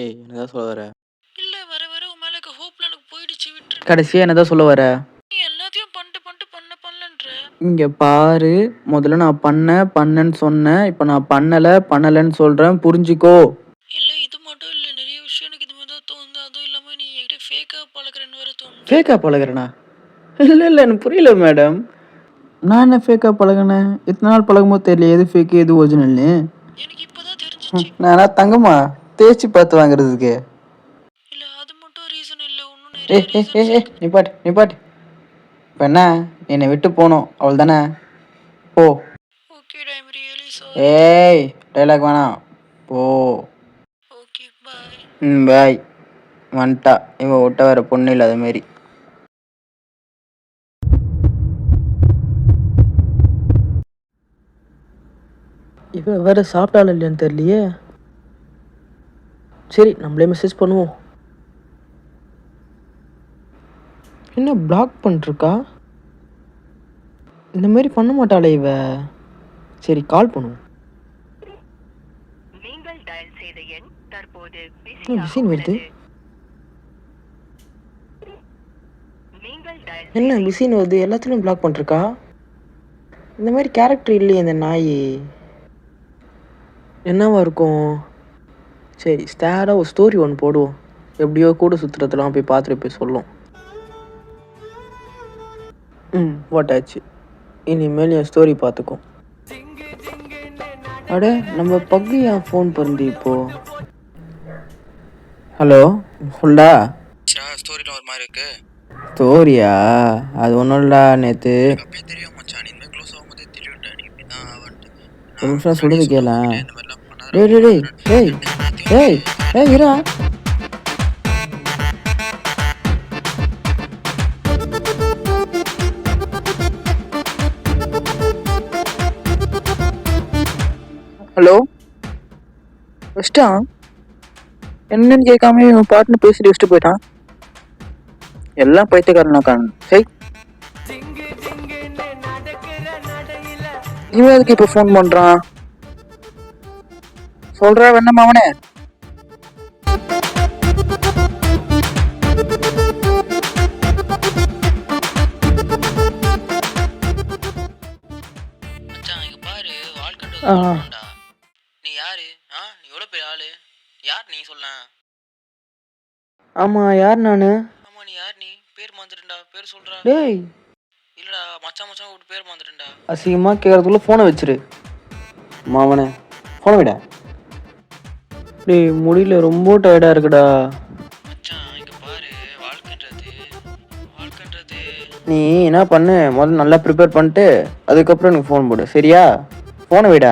ஏய் என்னதான் சொல்ல வர? இல்ல வர வர உன் மேல இருக்க ஹோப்லாம் எனக்கு போயிடுச்சு விட்டுரு. கடைசியா என்னதான் சொல்ல வர? நீ எல்லாத்தையும் பண்ணிட்டு பண்ணலன்ற. இங்க பாரு, முதல்ல நான் பண்ணேன்னு சொன்னேன். இப்ப நான் பண்ணலன்னு சொல்றேன். புரிஞ்சுக்கோ. இல்ல இது மட்டும் இல்ல, நிறைய விஷயம் எனக்கு இது மாதிரி தான் தோணுது. அதுவும் இல்லாம நீ என்கிட்ட ஃபேக்கா பழகுறன்னு வேற தோணுது. ஃபேக்கா பழகுறேனா? இல்ல எனக்கு புரியல மேடம். நான் என்ன ஃபேக்கா பழகுனேன்? இத்தனை நாள் பழகும்போது தெரியல எது ஃபேக்கு எது ஒரிஜினல்னு. எனக்கு இப்பதான் தெரிஞ்சிச்சு. நானா தங்கமா தேய்ச்சி பார்த்து வாங்குறதுக்கு? இல்ல அது மட்டும் ரீசன் இல்ல, இன்னும் நிறைய ரீசன்ஸ் இருக்கு. நிப்பாட்டு. இப்போ என்ன? என்னை விட்டு போகணும் அவள் தானே? போ. ஓகேடா, ஐம் ரியலி சாரி. ஏய் டைலாக் வேணாம், போ. Okay bye. பாய். வந்துட்டா இவன் விட்ட வேற பொண்ணு இல்லை அது மாரி. இவ வேற சாப்பிட்டாலும் இல்லையான்னு தெரியலையே. சரி நம்மளே மெசேஜ் பண்ணுவோம். என்ன பிளாக் பண்ணிருக்கா? இந்த மாதிரி பண்ண மாட்டாளே இவ. சரி கால் பண்ணுவோம். பிஸின்னு வருது. என்ன பிஸின்னு வருது? எல்லாத்துலையும் பிளாக் பண்ணிருக்கா. இந்த மாதிரி கேரக்டர் இல்லையே இந்த நாய். என்னவா இருக்கும்? சரி ஸ்டேடாக ஒரு ஸ்டோரி ஒன்று போடுவோம். எப்படியோ கூட சுற்றுறதுலாம் போய் பார்த்துட்டு போய் சொல்லும். போட்டாச்சு. இனிமேல் என் ஸ்டோரி பார்த்துக்கும். அட நம்ம பக்கு என் ஃபோன் பருந்து இப்போ. ஹலோ சொல்டா. ஸ்டோரிலாம் ஒரு மாதிரி இருக்கு. ஸ்டோரியா? அது ஒன்றும் இல்லடா. நேற்று அப்படியே தெரியும் மச்சான், நீ இனிமேல் க்ளோஸ் ஆகும்போதே தெரியும்டா. நீ இப்படி தான் வந்துட்டு ஒரு நிமிஷம் சொல்லுது கேள. இந்த மாதிரிலாம் பண்ணாத. டேய் இரா. ஹலோ வச்சிட்டான். என்னன்னு கேட்காம இவன் பாட்டுன்னு பேசிட்டு வச்சுட்டு போயிட்டான். எல்லாம் பைத்தியக்காரனாக்கான். சரி இவன் எதுக்கு இப்போ ஃபோன் பண்ணுறான்? சொல்கிறா வேணாம் அவனே. மச்சான் இங்க பாரு, வாழ்க்கை நீ யாரு? நீ எவ்வளோ பெரிய ஆளு? யார் நீ சொல்ல? ஆமாம் யார் நான்? ஆமா நீ யார்? நீ பேர் மாந்துட்டா, பேர் சொல்றா. டேய் இல்லடா மச்சான் விட்டு பேர் மாந்துட்டா. அசிங்கமாக கேட்கறதுக்குள்ள ஃபோனை வச்சிரு. மாவனே ஃபோனை விட. டேய் முடியல, ரொம்ப டயர்டாக இருக்குடா. மச்சான் இங்க பாரு, வாழ்க்கைன்றது நீ என்ன பண்ணு, முதல்ல நல்லா ப்ரிப்பேர் பண்ணிட்டு அதுக்கப்புறம் எனக்கு ஃபோன் போடு சரியா? ஃபோனை விட.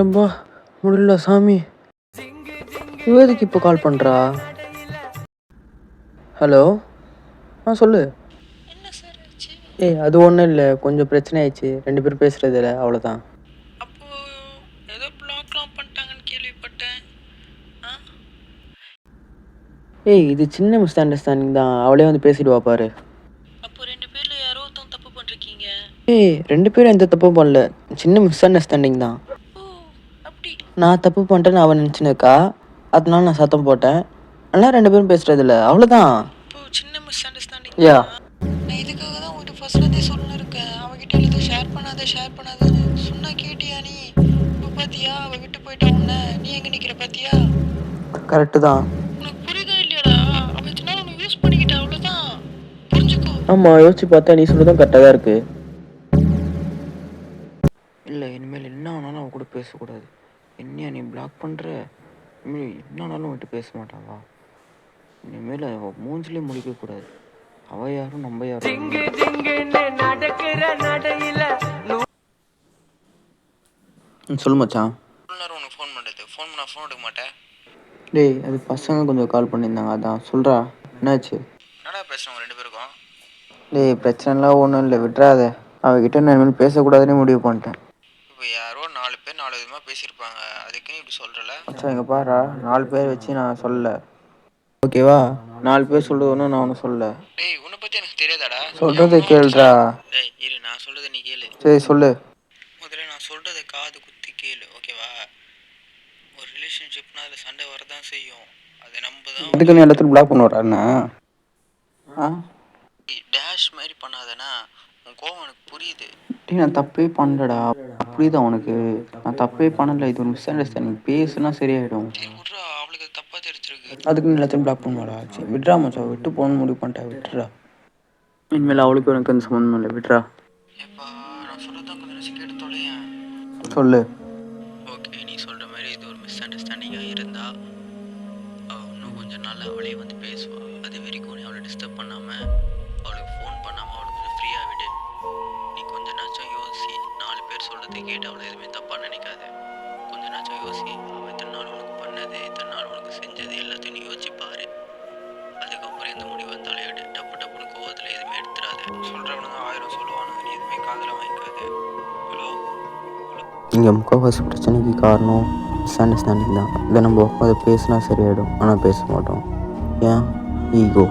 ஏம்பா முடியல சாமி. இவதுக்கு இப்போ கால் பண்ணுறா? ஹலோ சொல்லு. என்ன சார் ஆச்சு? ஏய் அது ஒன்றும் இல்லை, கொஞ்சம் பிரச்சனை ஆயிடுச்சு. 2 பேரும் பேசுறது இல்லை, அவ்வளோதான். அப்போ ஏதோ பிளாக்லாம் பண்ணிட்டாங்கன்னு கேள்விப்பட்டேன். ஏய் இது சின்ன மிஸ் அண்டர்ஸ்டாண்டிங் தான், அவளே வந்து பேசிடுவா பாரு. அப்போ 2 பேர்ல யாரோ ஒருத்தன் தப்பு பண்ணிருக்கீங்க. ஏய் 2 பேரும் எந்த தப்பும் பண்ணல, சின்ன மிஸ் அண்டர்ஸ்டாண்டிங் தான். நான் தப்பு பண்ணிட்டேன்னு அவன் நினச்சினுக்கா, அதனால நான் சத்தம் போட்டேன். அதெல்லாம் 2 பேரும் பேசுறது இல்லை, அவ்வளோதான். சின்ன மிஸ் அண்டர்ஸ்டாண்டிங். யா நான் இதுக்காக தான் உங்ககிட்ட ஃபர்ஸ்ட்லேருந்தே சொல்லின்னு இருக்கேன். அவகிட்ட எல்லாத்தையும் ஷேர் பண்ணாதன்னு சொன்னா கேட்டியா நீ? இப்போ பாத்தியா அவ விட்டு போயிட்டா உன்னை, நீ எங்க நிக்கிற பாத்தியா? கரெக்டு தான். உனக்கு புரியுதா இல்லையாடா? அவ இதனால உன்னை யூஸ் பண்ணிக்கிட்டா, அவ்வளோதான். புரிஞ்சுக்கோ. ஆமாம் யோசிச்சு பார்த்தா நீ சொல்றதும் கரெக்டாக தான் இருக்கு. இல்லை இனிமேல் என்ன ஆனாலும் அவன் கூட பேசக்கூடாது. என்னையா நீ பிளாக் பண்ணுற? இனிமேல் என்ன ஆனாலும் விட்டு பேச மாட்டாவா? இனிமேல் அவள் மூஞ்சிலே முடிக்கக்கூடாது. அவள் யாரும் நம்ம யாரும். சொல்லு மச்சான். உனக்கு ஃபோன் பண்ணுறது, ஃபோன் எடுக்க மாட்டேன். டேய் அது பசங்க கொஞ்சம் கால் பண்ணியிருந்தாங்க, அதான் சொல்கிறா. என்னாச்சு? என்னடா பேசுகிறோம் 2 பேருக்கும்? டேய் பிரச்சனைலாம் ஒன்றும் இல்லை, விட்றாத. அவகிட்ட நான் இனிமேல் பேசக்கூடாதுன்னு முடிவு பண்ணிட்டேன். இப்போ யாரோ 4 பேர் 4 விதமாக பேசியிருப்பாங்க, அதுக்குன்னு இப்படி சொல்கிறல? மச்சான் இங்கே பாரா, 4 பேர் வச்சு நான் சொல்லல, ஓகேவா? 4 பேர் சொல்கிறது ஒன்றும் நான் ஒன்றும் சொல்லல. டேய் உன்னை பற்றி எனக்கு தெரியாதாடா? சொல்கிறத கேளுடா. டேய் இரு, நான் சொல்கிறத நீ கேளு. சரி சொல்லு. முதல்ல நான் சொல்கிறத காது குத்தி கேளு, ஓகேவா? ஒரு ரிலேஷன்ஷிப்னா அதில் சண்டை வரதான் செய்யும், அதை நம்ம தான். அதுக்கு நீ எல்லாத்தையும் பிளாக் பண்ண வராண்ணா? ஆ டேஷ் மாதிரி பண்ணாதேண்ணா, உன் கோவம் எனக்கு புரியுது. டேய் நான் தப்பே பண்ணலடா, புரியுதா உனக்கு? நான் தப்பே பண்ணல, இது ஒரு மிஸ் அண்டர்ஸ்டாண்டிங், பேசுனா சரியாயிடும். சரி விட்றா, அவளுக்கு தப்பாக தெரிஞ்சிருக்கு. அதுக்கு நீ எல்லாத்தையும் பிளாக் பண்ணுவாடா? சரி விட்றா மச்சான், விட்டு போகணும்னு முடிவு பண்ணிட்டா, விட்டுறா. இனிமேல் அவளுக்கு எனக்கு அந்த சம்மந்தம் இல்லை, விட்றா. ஏப்பா நான் சொல்கிறதான் கொஞ்சம் நினச்சி கேட்டு தொலையேன். சொல்லு. ஓகே, நீ சொல்கிற மாதிரி இது ஒரு மிஸ் அண்டர்ஸ்டாண்டிங்காக இருந்தா இன்னும் கொஞ்சம் நாள் அவளே வந்து பேசுவா. அது வரைக்கும் நீ அவளை டிஸ்டர்ப் பண்ணாமல், அவளுக்கு ஃபோன் பண்ணாமல் அவளுக்கு கொஞ்சம் ஃப்ரீயாக விடு. நீ கொஞ்ச நாச்சும் யோசி, 4 பேர் சொல்கிறத கேட்டு அவளை எதுவுமே தப்பாக நினைக்காத. கொஞ்ச நாச்சும் யோசி, அவள் இத்தனை நாள் உனக்கு பண்ணது, இத்தனை நாள் உனக்கு செஞ்சது எல்லாத்தையும் நீ யோசிச்சு பாரு. அதுக்கப்புறம் எந்த முடிவு வந்தாலும் எடு. டப்பு டப்புன்னு கோவத்தில் எதுவுமே எடுத்துடாத. சொல்கிறவனுங்க 1000 சொல்லுவானுங்க, நீ எதுவுமே காதில் வாங்கிக்காது. ஹலோ? இங்கே முக்கால்வாசி பிரச்சனைக்கு காரணம் மிஸ் அண்டர்ஸ்டாண்டிங் தான். இதை நம்ம உட்காந்து பேசினா சரியாயிடும், ஆனால் பேச மாட்டோம். ஏன்? ஈகோ.